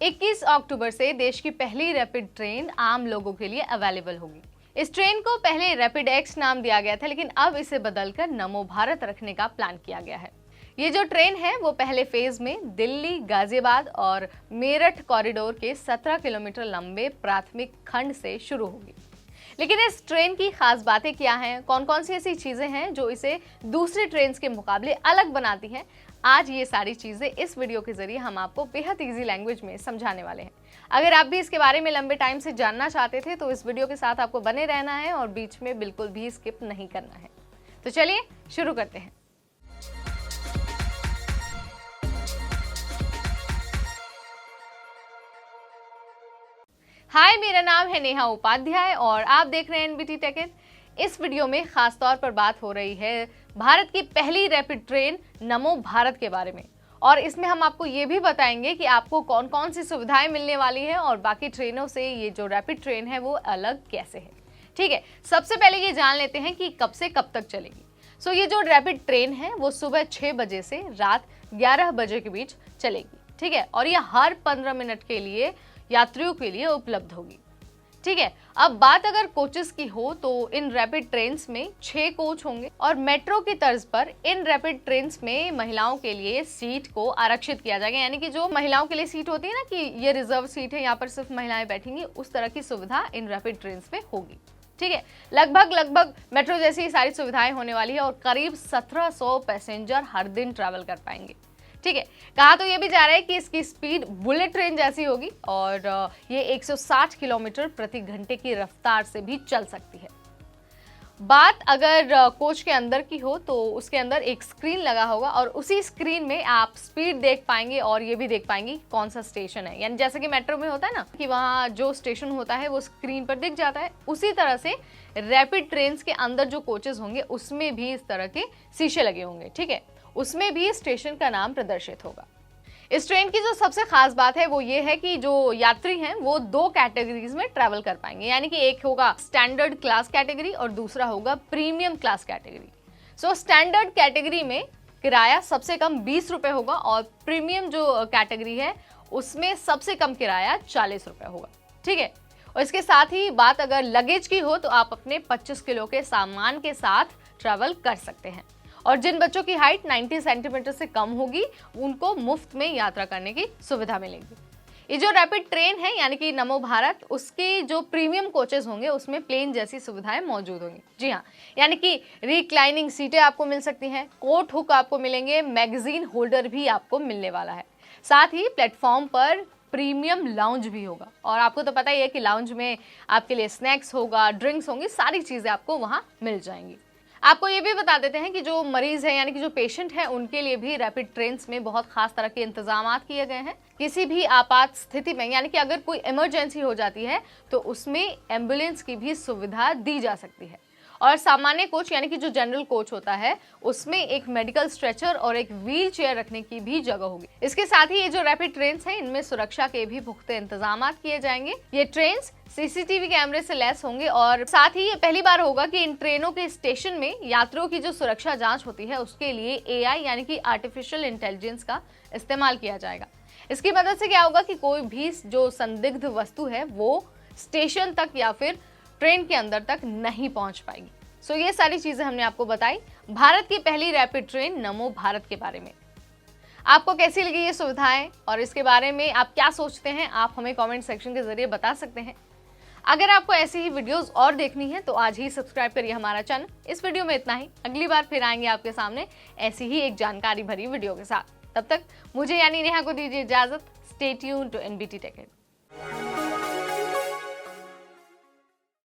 21 अक्टूबर से देश की पहली रैपिड ट्रेन आम लोगों के लिए अवेलेबल होगी। इस ट्रेन को पहले रैपिड एक्स नाम दिया गया था, लेकिन अब इसे बदलकर नमो भारत रखने का प्लान किया गया है। ये जो ट्रेन है वो पहले फेज में दिल्ली, गाजियाबाद और मेरठ कॉरिडोर के 17 किलोमीटर लंबे प्राथमिक खंड से शुरू होगी। लेकिन इस ट्रेन की खास बातें क्या हैं, कौन कौन सी ऐसी चीजें हैं जो इसे दूसरी ट्रेन के मुकाबले अलग बनाती हैं, आज ये सारी चीजें इस वीडियो के जरिए हम आपको बेहद इजी लैंग्वेज में समझाने वाले हैं। अगर आप भी इसके बारे में लंबे टाइम से जानना चाहते थे तो इस वीडियो के साथ आपको बने रहना है और बीच में बिल्कुल भी स्किप नहीं करना है। तो चलिए शुरू करते हैं। हाय, मेरा नाम है नेहा उपाध्याय और आप देख रहे हैं एनबीटी टेक इन। इस वीडियो में खास तौर पर बात हो रही है भारत की पहली रैपिड ट्रेन नमो भारत के बारे में, और इसमें हम आपको ये भी बताएंगे कि आपको कौन कौन सी सुविधाएं मिलने वाली हैं और बाकी ट्रेनों से ये जो रैपिड ट्रेन है वो अलग कैसे है। ठीक है, सबसे पहले ये जान लेते हैं कि कब से कब तक चलेगी। ये जो रैपिड ट्रेन है वो सुबह 6 बजे से रात 11 बजे के बीच चलेगी। ठीक है, और ये हर 15 मिनट के लिए यात्रियों के लिए उपलब्ध होगी। ठीक है, अब बात अगर कोचेस की हो तो इन रैपिड ट्रेन्स में 6 कोच होंगे और मेट्रो की तर्ज पर इन रैपिड ट्रेन्स में महिलाओं के लिए सीट को आरक्षित किया जाएगा। यानी कि जो महिलाओं के लिए सीट होती है ना कि ये रिजर्व सीट है, यहाँ पर सिर्फ महिलाएं बैठेंगी, उस तरह की सुविधा इन रैपिड ट्रेन्स में होगी। ठीक है, लगभग मेट्रो जैसी सारी सुविधाएं होने वाली है और करीब 1700 पैसेंजर हर दिन ट्रैवल कर पाएंगे। ठीक है, कहा तो ये भी जा रहा है कि इसकी स्पीड बुलेट ट्रेन जैसी होगी और ये 160 किलोमीटर प्रति घंटे की रफ्तार से भी चल सकती है। बात अगर कोच के अंदर की हो तो उसके अंदर एक स्क्रीन लगा होगा और उसी स्क्रीन में आप स्पीड देख पाएंगे और ये भी देख पाएंगे कौन सा स्टेशन है। यानी जैसे कि मेट्रो में होता है ना कि वहाँ जो स्टेशन होता है वो स्क्रीन पर दिख जाता है, उसी तरह से रैपिड ट्रेन के अंदर जो कोचेस होंगे उसमें भी इस तरह के शीशे लगे होंगे। ठीक है, उसमें भी स्टेशन का नाम प्रदर्शित होगा। इस ट्रेन की जो सबसे खास बात है वो ये है कि जो यात्री हैं वो 2 कैटेगरीज में ट्रैवल कर पाएंगे। यानी कि एक होगा स्टैंडर्ड क्लास कैटेगरी और दूसरा होगा premium class category. Standard category में किराया सबसे कम 20 रुपए होगा और प्रीमियम जो कैटेगरी है उसमें सबसे कम किराया 40 रुपए होगा। ठीक है, और इसके साथ ही बात अगर लगेज की हो तो आप अपने 25 किलो के सामान के साथ ट्रैवल कर सकते हैं और जिन बच्चों की हाइट 90 सेंटीमीटर से कम होगी उनको मुफ्त में यात्रा करने की सुविधा मिलेगी। ये जो रैपिड ट्रेन है यानी कि नमो भारत, उसके जो प्रीमियम कोचेस होंगे उसमें प्लेन जैसी सुविधाएं मौजूद होंगी। जी हाँ, यानी कि रिक्लाइनिंग सीटें आपको मिल सकती हैं, कोट हुक आपको मिलेंगे, मैगजीन होल्डर भी आपको मिलने वाला है। साथ ही प्लेटफॉर्म पर प्रीमियम लाउंज भी होगा और आपको तो पता ही है कि लाउंज में आपके लिए स्नैक्स होगा, ड्रिंक्स होंगी, सारी चीजें आपको वहाँ मिल जाएंगी। आपको ये भी बता देते हैं कि जो मरीज है यानी कि जो पेशेंट है उनके लिए भी रैपिड ट्रेन्स में बहुत खास तरह के इंतजाम किए गए हैं। किसी भी आपात स्थिति में यानी कि अगर कोई इमरजेंसी हो जाती है तो उसमें एम्बुलेंस की भी सुविधा दी जा सकती है। और सामान्य कोच यानी कि जो जनरल कोच होता है उसमें एक मेडिकल स्ट्रेचर और एक व्हील चेयर रखने की भी जगह होगी। इसके साथ ही ये जो रैपिड ट्रेन्स हैं इनमें सुरक्षा के भी पुख्ते इंतजाम किए जाएंगे। ये ट्रेन्स सीसीटीवी कैमरे से लैस होंगे और साथ ही ये पहली बार होगा कि इन ट्रेनों के स्टेशन में यात्रियों की जो सुरक्षा जांच होती है उसके लिए एआई यानी कि आर्टिफिशियल इंटेलिजेंस का इस्तेमाल किया जाएगा। इसकी मदद से क्या होगा कि कोई भी जो संदिग्ध वस्तु है वो स्टेशन तक या फिर ट्रेन के अंदर तक नहीं पहुंच पाएगी। ये सारी चीजें हमने आपको बताई भारत की पहली रैपिड ट्रेन नमो भारत के बारे में। आपको कैसी लगी ये सुविधाएं और इसके बारे में आप क्या सोचते हैं, आप हमें कमेंट सेक्शन के जरिए बता सकते हैं। अगर आपको ऐसी ही वीडियोस और देखनी है तो आज ही सब्सक्राइब करिए हमारा चैनल। इस वीडियो में इतना ही, अगली बार फिर आएंगे आपके सामने ऐसी ही एक जानकारी भरी वीडियो के साथ। तब तक मुझे यानी नेहा को दीजिए इजाजत। Stay tuned to NBT tech in.